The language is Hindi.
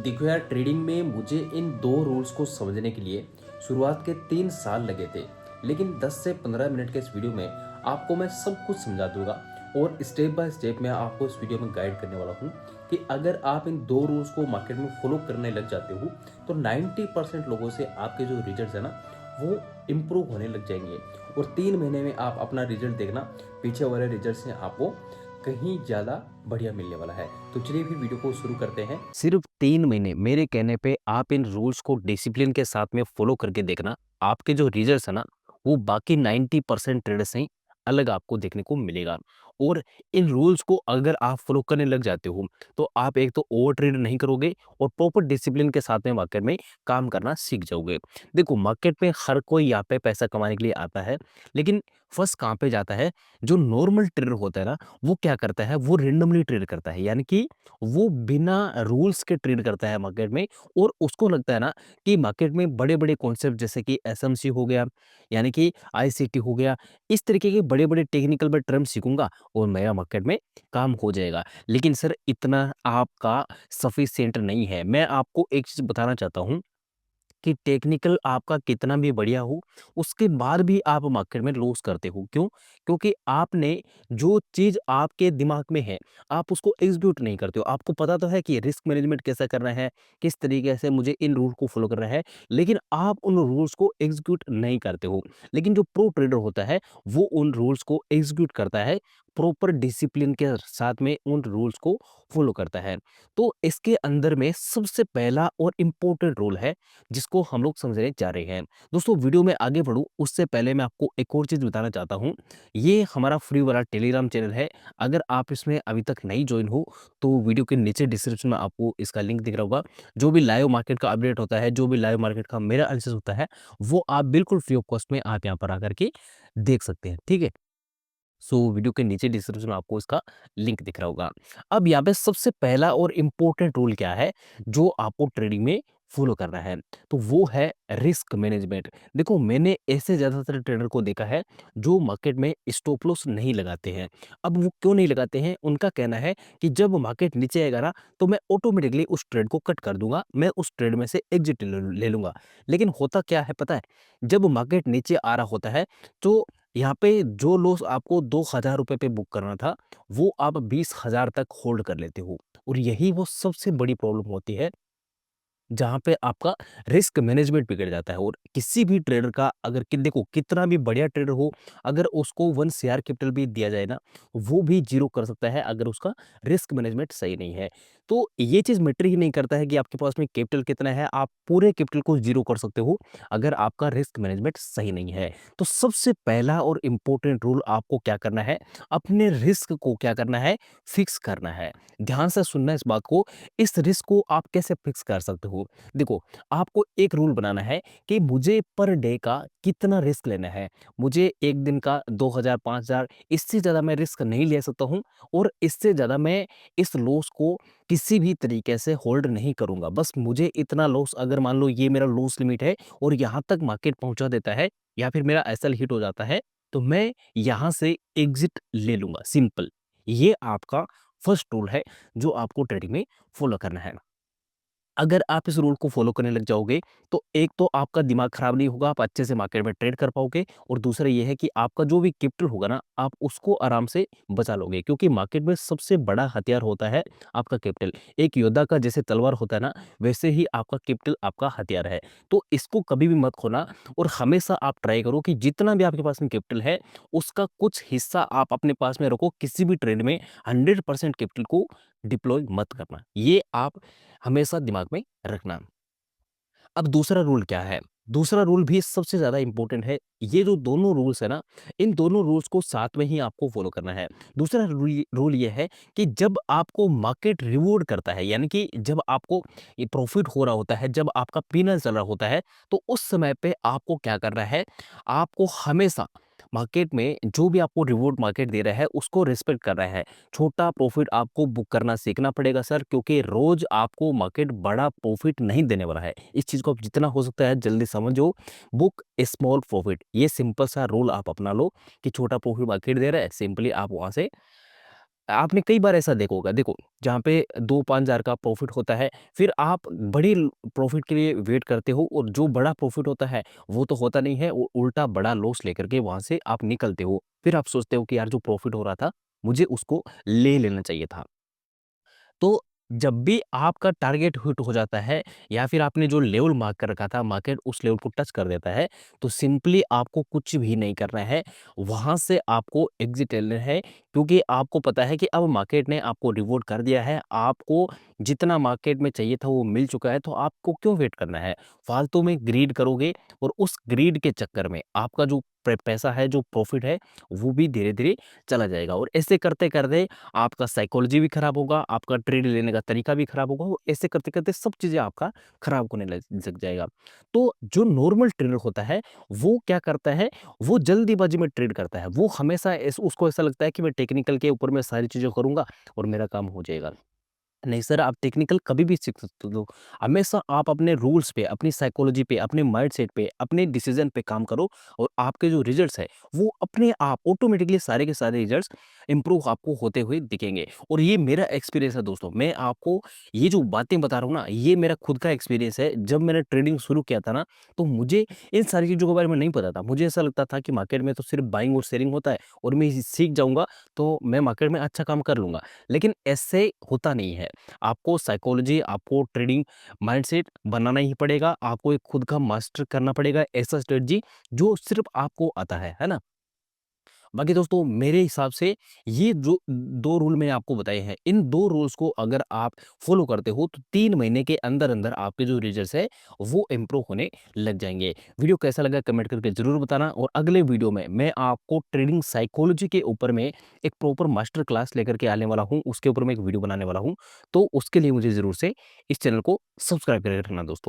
देखो यार, ट्रेडिंग में मुझे इन दो रूल्स को समझने के लिए शुरुआत के 3 साल लगे थे। लेकिन 10 से 15 मिनट के इस वीडियो में आपको मैं सब कुछ समझा दूंगा और स्टेप बाय स्टेप मैं आपको इस वीडियो में गाइड करने वाला हूँ कि अगर आप इन दो रूल्स को मार्केट में फॉलो करने लग जाते हो तो 90% लोगों से आपके जो रिजल्ट है ना, वो इम्प्रूव होने लग जाएंगे। और 3 महीने में आप अपना रिजल्ट देखना, पीछे वाले रिजल्ट से आपको कहीं ज़्यादा बढ़िया मिलने वाला है। तो चलिए फिर वीडियो को शुरू करते हैं। सिर्फ 3 महीने मेरे कहने पे आप इन रूल्स को डिसिप्लिन के साथ में फॉलो करके देखना, आपके जो रिजल्ट्स है ना, वो बाकी 90% ट्रेडर से ही अलग आपको देखने को मिलेगा। और इन रूल्स को अगर आप फॉलो करने लग जाते हो, तो आप एक तो ओवर ट्रेड नहीं करोगे और प्रॉपर डिसिप्लिन के साथ में मार्केट में काम करना सीख जाओगे। देखो, मार्केट में हर कोई यहाँ पे पैसा कमाने के लिए आता है, लेकिन फर्स्ट कहाँ पे जाता है? जो नॉर्मल ट्रेडर होता है ना, वो क्या करता है? वो रेंडमली ट्रेड करता है, यानी कि वो बिना रूल्स के ट्रेड करता है मार्केट में। और उसको लगता है ना कि मार्केट में बड़े-बड़े कॉन्सेप्ट जैसे कि एसएमसी हो गया, यानी कि आईसीटी हो गया, इस तरीके के बड़े-बड़े टेक्निकल मैं टर्म सीखूँगा और मेरा मार्केट में काम हो जाएगा। लेकिन सर, इतना आपका सफिशिएंट नहीं है। मैं आपको एक चीज़ बताना चाहता हूँ कि टेक्निकल आपका कितना भी बढ़िया हो, उसके बाद भी आप मार्केट में लॉस करते हो। क्यों? क्योंकि आपने जो चीज़ आपके दिमाग में है, आप उसको एग्ज़ीक्यूट नहीं करते हो। आपको पता तो है कि रिस्क मैनेजमेंट कैसे करना है, किस तरीके से मुझे इन रूल को फ़ॉलो करना है, लेकिन आप उन रूल्स को एग्ज़ीक्यूट नहीं करते हो। लेकिन जो प्रो ट्रेडर होता है, वो उन रूल्स को एग्ज़ीक्यूट करता है, प्रॉपर डिसिप्लिन के साथ में उन रूल्स को फ़ॉलो करता है। तो इसके अंदर में सबसे पहला और इम्पोर्टेंट रूल है, जिसको हम लोग समझने जा रहे हैं। दोस्तों, वीडियो में आगे बढ़ूँ उससे पहले मैं आपको एक और चीज़ बताना चाहता हूँ। ये हमारा फ्री वाला टेलीग्राम चैनल है। अगर आप इसमें अभी तक नहीं जॉइन हो, तो वीडियो के नीचे डिस्क्रिप्शन में आपको इसका लिंक दिख रहा होगा। जो भी लाइव मार्केट का अपडेट होता है, जो भी लाइव मार्केट का मेरा एनालिसिस होता है, वो आप बिल्कुल फ्री ऑफ कॉस्ट में आप यहाँ पर आकर के देख सकते हैं। ठीक है? वीडियो के नीचे डिस्क्रिप्शन में आपको इसका लिंक दिख रहा होगा। अब यहाँ पे सबसे पहला और इम्पोर्टेंट रूल क्या है, जो आपको ट्रेडिंग में फॉलो करना है, तो वो है रिस्क मैनेजमेंट। देखो, मैंने ऐसे ज़्यादातर ट्रेडर को देखा है जो मार्केट में स्टॉप लॉस नहीं लगाते हैं। अब वो क्यों नहीं लगाते हैं? उनका कहना है कि जब मार्केट नीचे आएगा ना, तो मैं ऑटोमेटिकली उस ट्रेड को कट कर दूंगा, मैं उस ट्रेड में से एग्जिट ले लूंगा। लेकिन होता क्या है पता है? जब मार्केट नीचे आ रहा होता है, तो यहाँ पे जो लॉस आपको 2,000 रुपए पे बुक करना था, वो आप 20,000 तक होल्ड कर लेते हो। और यही वो सबसे बड़ी प्रॉब्लम होती है, जहाँ पे आपका रिस्क मैनेजमेंट बिगड़ जाता है। और किसी भी ट्रेडर का, अगर कि देखो, कितना भी बढ़िया ट्रेडर हो, अगर उसको 1 शेयर कैपिटल भी दिया जाए ना, वो भी ज़ीरो कर सकता है अगर उसका रिस्क मैनेजमेंट सही नहीं है। तो ये चीज़ मैटर ही नहीं करता है कि आपके पास में कैपिटल कितना है, आप पूरे कैपिटल को ज़ीरो कर सकते हो अगर आपका रिस्क मैनेजमेंट सही नहीं है। तो सबसे पहला और इम्पोर्टेंट रूल आपको क्या करना है, अपने रिस्क को क्या करना है, फिक्स करना है। ध्यान से सुनना इस बात को। इस रिस्क को आप कैसे फिक्स कर सकते हो? देखो, आपको एक रूल बनाना है कि मुझे पर डे का कितना रिस्क लेना है। मुझे एक दिन का 2,000 5,000, इससे ज़्यादा मैं रिस्क नहीं ले सकता हूँ। और इससे ज़्यादा मैं इस लॉस को किसी भी तरीके से होल्ड नहीं करूँगा। बस मुझे इतना लॉस, अगर मान लो ये मेरा लॉस लिमिट है और यहाँ तक मार्केट पहुँचा देता है, या फिर मेरा एसएल हिट हो जाता है, तो मैं यहाँ से एग्जिट ले लूँगा, सिंपल। ये आपका फर्स्ट रूल है जो आपको ट्रेडिंग में फॉलो करना है। अगर आप इस रूल को फॉलो करने लग जाओगे, तो एक तो आपका दिमाग खराब नहीं होगा, आप अच्छे से मार्केट में ट्रेड कर पाओगे। और दूसरा ये है कि आपका जो भी कैपिटल होगा ना, आप उसको आराम से बचा लोगे, क्योंकि मार्केट में सबसे बड़ा हथियार होता है आपका कैपिटल। एक योद्धा का जैसे तलवार होता है ना, वैसे ही आपका कैपिटल आपका हथियार है। तो इसको कभी भी मत खोना। और हमेशा आप ट्राई करो कि जितना भी आपके पास में कैपिटल है, उसका कुछ हिस्सा आप अपने पास में रखो। किसी भी ट्रेड में 100% कैपिटल को डिप्लॉय मत करना, ये आप हमेशा दिमाग में रखना। अब दूसरा रूल क्या है? दूसरा रूल भी सबसे ज़्यादा इम्पोर्टेंट है। ये जो दोनों रूल्स है ना, इन दोनों रूल्स को साथ में ही आपको फॉलो करना है। दूसरा रूल ये है कि जब आपको मार्केट रिवॉर्ड करता है, यानी कि जब आपको ये प्रॉफिट हो रहा होता है, जब आपका पीनल चल रहा होता है, तो उस समय पे आपको क्या करना है? आपको हमेशा मार्केट में जो भी आपको रिवॉर्ड मार्केट दे रहा है, उसको रिस्पेक्ट करना है। छोटा प्रॉफिट आपको बुक करना सीखना पड़ेगा सर, क्योंकि रोज आपको मार्केट बड़ा प्रॉफिट नहीं देने वाला है। इस चीज़ को आप जितना हो सकता है जल्दी समझो। बुक स्मॉल प्रॉफिट, ये सिंपल सा रूल आप अपना लो कि छोटा प्रॉफिट मार्केट दे रहा है, सिंपली आप वहाँ से आपने कई बार ऐसा देखा होगा, देखो जहाँ पे 2-5 हज़ार का प्रॉफ़िट होता है, फिर आप बड़ी ल प्रॉफ़िट के लिए वेट करते हो और जो बड़ा प्रॉफ़िट होता है, वो तो होता नहीं है, वो उल्टा बड़ा लॉस लेकर के वहाँ से आप निकलते हो। फिर आप सोचते हो कि यार जो प्रॉफ़िट हो रहा था, मुझे उसको ले लेना चाहिए था। तो जब भी आपका टारगेट हिट हो जाता है या फिर आपने जो लेवल मार्क कर रखा था, मार्केट उस लेवल को टच कर देता है, तो सिंपली आपको कुछ भी नहीं करना है। वहाँ से आपको एग्ज़िट लेना है, क्योंकि आपको पता है कि अब मार्केट ने आपको रिवॉर्ड कर दिया है। आपको जितना मार्केट में चाहिए था वो मिल चुका है, तो आपको क्यों वेट करना है? फालतू में ग्रीड करोगे और उस ग्रीड के चक्कर में आपका जो पैसा है, जो प्रॉफ़िट है, वो भी धीरे-धीरे चला जाएगा और ऐसे करते-करते आपका साइकोलॉजी भी खराब होगा, आपका ट्रेड लेने का तरीका भी खराब होगा और ऐसे करते-करते सब चीज़ें आपका खराब होने लग जाएगा। तो जो नॉर्मल ट्रेडर होता है, वो क्या करता है, वो जल्दीबाज़ी में ट्रेड करता है। वो हमेशा उसको ऐसा लगता है कि मैं टेक्निकल के ऊपर मैं सारी चीज़ें करूँगा और मेरा काम हो जाएगा। नहीं सर, आप टेक्निकल कभी भी सीख सकते हो। हमेशा आप अपने रूल्स पे, अपनी साइकोलॉजी पे, अपने माइंडसेट पे, अपने डिसीज़न पे काम करो और आपके जो रिजल्ट्स हैं, वो अपने आप ऑटोमैटिकली सारे के सारे रिजल्ट्स इम्प्रूव आपको होते हुए दिखेंगे। और ये मेरा एक्सपीरियंस है दोस्तों। मैं आपको ये जो बातें बता रहा हूँ ना, ये मेरा खुद का एक्सपीरियंस है। जब मैंने ट्रेडिंग शुरू किया था ना, तो मुझे इन सारी चीज़ों के बारे में नहीं पता था। मुझे ऐसा लगता था कि मार्केट में तो सिर्फ़ बाइंग और सेलिंग होता है और मैं इसे सीख जाऊँगा, तो मैं मार्केट में अच्छा काम कर लूँगा। लेकिन ऐसे होता नहीं है। आपको साइकोलॉजी, आपको ट्रेडिंग माइंडसेट बनाना ही पड़ेगा, आपको एक खुद का मास्टर करना पड़ेगा, ऐसा स्ट्रेटजी जो सिर्फ़ आपको आता है ना? बाकी दोस्तों मेरे हिसाब से ये जो 2 रूल मैंने आपको बताए हैं, इन 2 रूल्स को अगर आप फ़ॉलो करते हो तो 3 महीने के अंदर-अंदर आपके जो रिजल्ट्स है वो इम्प्रूव होने लग जाएँगे। वीडियो कैसा लगा कमेंट करके ज़रूर बताना और अगले वीडियो में मैं आपको ट्रेडिंग साइकोलॉजी के ऊपर में एक प्रॉपर मास्टर क्लास लेकर के आने वाला हूँ, उसके ऊपर मैं एक वीडियो बनाने वाला हूँ। तो उसके लिए मुझे ज़रूर से इस चैनल को सब्सक्राइब करके रखना दोस्तों।